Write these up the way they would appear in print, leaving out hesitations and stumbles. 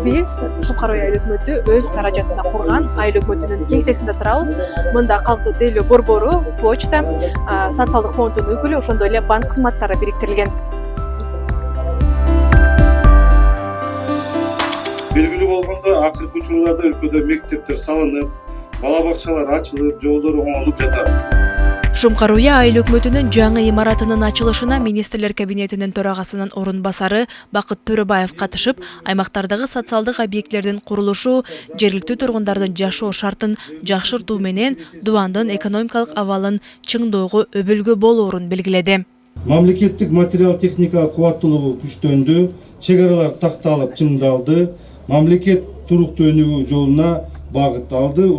Биз Шумкар ай өкмөтү өз каражатына курган айыл өкмөтүнүн кеңсесинде турабыз. Мында калктуу тейлөө борбору, почта, социалдык фонддун өкүлү, ошондой эле банк кызматтары бириктирилген. Белгилүү болгондой, акыркы учурларда өлкөдө мектептер салынып, бала бакчалар ачылып, жолдор оңолуп жатат. Шумкар айыл өкмөтүнүн жаңы имаратынын ачылышына министрлер кабинетинин төрагасынын орун басары Бакыт Төрөбаев катышып, аймактардагы социалдык объектлердин курулушу, жергиликтүү тургундардын жашоо шартын жакшыртуу менен дубандын экономикалык абалын чыңдоого өбөлгө болоорун белгиледи. Мамлекеттик материал техникалык кубаттуулугу күчтөндү, чек аралар такталып чыңдалды, мамлекет туруктуу өнүгүү жолуна багыт алды.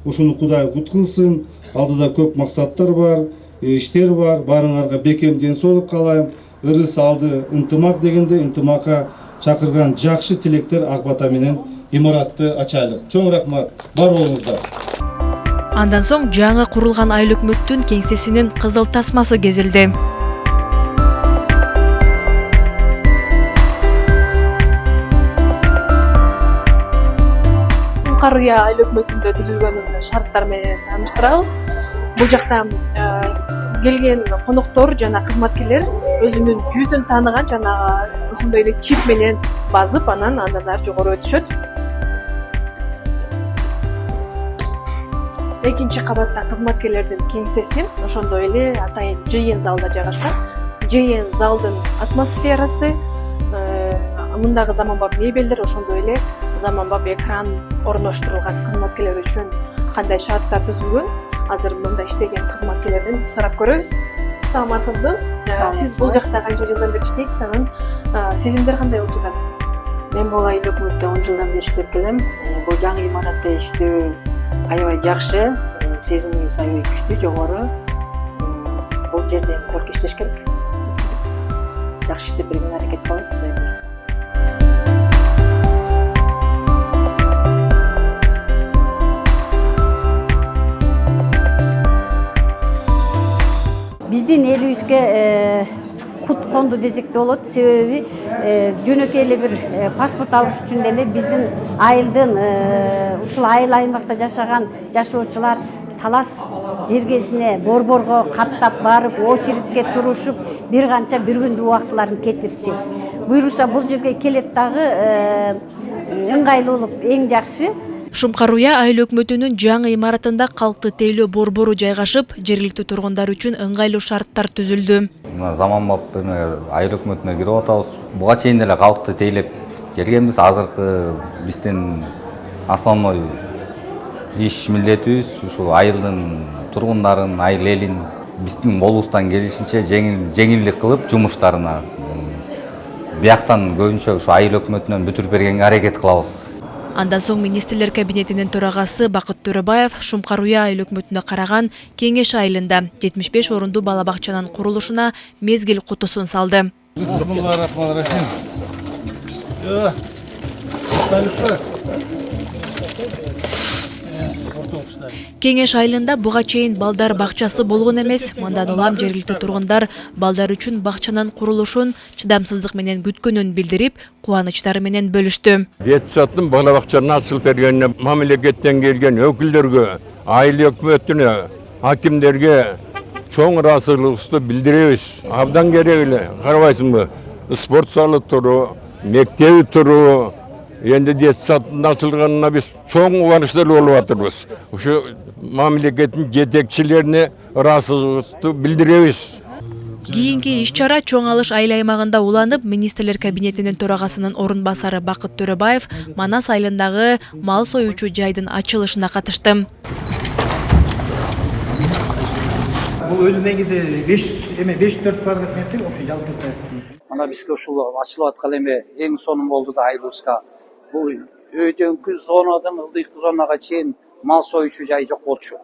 Ушуну Кудай кут кылсын. Алдыда көп максаттар бар, иштер бар. Барыңарга бекем ден соолук каалайм. Ырыс алды ынтымак дегенде ынтымакка чакырган жакшы тилектер ак бата менен имаратты ачайлык. Чоң рахмат. Бар болуңуздар. Андан соң жаңы курулган айыл өкмөттүн кеңсесинин кызыл тасмасы кезилди. Шумкар айыл өкмөтүндө түзүлгөн шарттар менен тааныштырабыз. Бул жакта келген коноктор жана кызматкерлер өзүнүн жүзүн тааныган жана ошондой эле чип менен базып, андан ары жогору өтүшөт. Экинчи кабатта кызматкерлердин кеңсеси, ошондой эле атайын жыйын залда жайгашкан. Жыйын залдын атмосферасы, мындагы заманбап мебелдер, ошондой эле заманбап экран орноштурулган кызматкерлер үчүн кандай шарттар түзүлгөн? Азыр мында иштеген кызматкерлерден сурап көрөбүз. Саламатсызбы? Сиз бул жакта канча жылдан бери иштейсиз? Анан сезимдер кандай болуп жатат? Мен бул айыл өкмөттө 10 жылдан бери иштеп келем. Бул жаңы имаратта иштөө аябай жакшы, сезимибиз аябай күчтүү, жогору. Бул жерде только иштеш керек. Жакшы иштеп бергенге аракет кылабыз, Кудай буйрса. Биздин элибизге кут конду десек де болот. Себеби жөнөкөй эле бир паспорт алыш үчүн деле биздин айылдын ушул айыл аймакта жашаган жашоочулар талас жергесине борборго каттап барып, очередке турушуп, бир канча бир күндүк убактыларын кетирчи. Буйруса бул жерге келет дагы ыңгайлуулук эң жакшы. Шумкар айыл өкмөтүнүн жаңы имаратында калкты тейлөө борбору жайгашып, жергиликтүү тургундар үчүн ыңгайлуу шарттар түзүлдү. Заманбап айыл өкмөтүнө кирип атабыз. Буга чейин эле калкты тейлеп келгенбиз. Азыркы биздин основной иш милдетибиз ушул айылдын тургундарын, айыл элин биздин колубуздан келишинче жеңилдик кылып жумуштарына бияктан көбүнчө ушу айыл өкмөтүнөн бүтүрүп бергенге аракет кылабыз. Андан соң министрлер кабинетинин төрагасы Бакыт Төрөбаев Шумкар айыл өкмөтүнө караган Кеңеш айылында 75 орундуу бала бакчанын курулушуна мезгил кутусун салды. Бисмиллахиррахманиррахим. Кеңеш айылында буга чейин балдар бакчасы болгон эмес. Мындан улам жергиликтүү тургундар балдар үчүн бакчанын курулушун чыдамсыздык менен күткөнүн билдирип, кубанычтары менен бөлүштү. Детсаттын бала бакчанын ачылып бергенине мамлекеттен келген өкүлдөргө, айыл өкмөтүнө, акимдерге чоң ыраазычылыгыбызды билдиребиз. Абдан керек эле, карабайсыңбы? Спорт залы туруу, мектеби туруу, енді детсаттын ачылганына биз чоң кубанычтуу болуп атырбыз. Ушу мамлекеттин жетекчилерине ыраазычылыгыбызды билдиребиз. Кийинки иш-чара чоң алыш айыл аймагында уланып, министрлер кабинетинин төрагасынын орун басары Бакыт Төрөбаев Манас айылындагы мал союучу жайдын ачылышына катышты. Бул өзү негизи 504 квадрат метр ошо жалпысы. Мана бизге ушул ачылып аткан эме эң сонун болду да айылыбызга. Бул өйдөңкү зонадан ылдыйкы зонага чейин мал союучу жай жок болчу.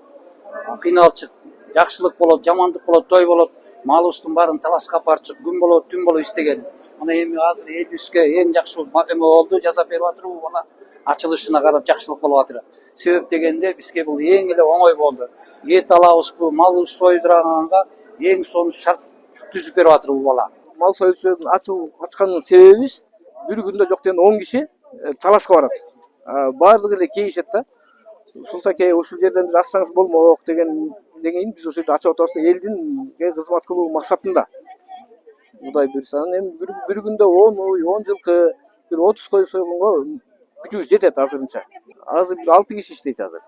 Кыйналчык, жакшылык болот, жамандык болот, той болот. Малыбыздын баарын таласка апарчык, күн болот, түн болот истеген. Мына эми азыр элибизге эң жакшы эме болду, жасап берип атырбы, мына ачылышына карап жакшылык болуп атыр. Себеп дегенде бизге бул эң эле оңой болду. Эт алабызбы, малыбыз сойдураганга эң сонун шарт түзүп берип атыр бул бала. Мал союучунун ачканынын себебибиз бир күндө жок дегенде 10 киши талашка барат. Баардыгы эле кейишет да. Сулсакей ушул жерден бир ачсаңыз болмок дегенден кийин биз ошол жерде ачып атабыз да элдинге кызмат кылуу максатында. Кудай буйруса, эми бир күндө 10 уй, 10 жылкы, бир 30 кой сойгонго күчүбүз жетет азырынча. Азыр 6 киши иштейт азыр.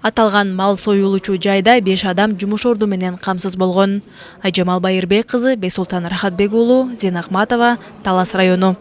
Аталган мал союлуучу жайда 5 адам жумуш орду менен камсыз болгон. Айжамал Байырбек кызы, Бексултан Рахатбек уулу, Зейн Ахматова, Талас району.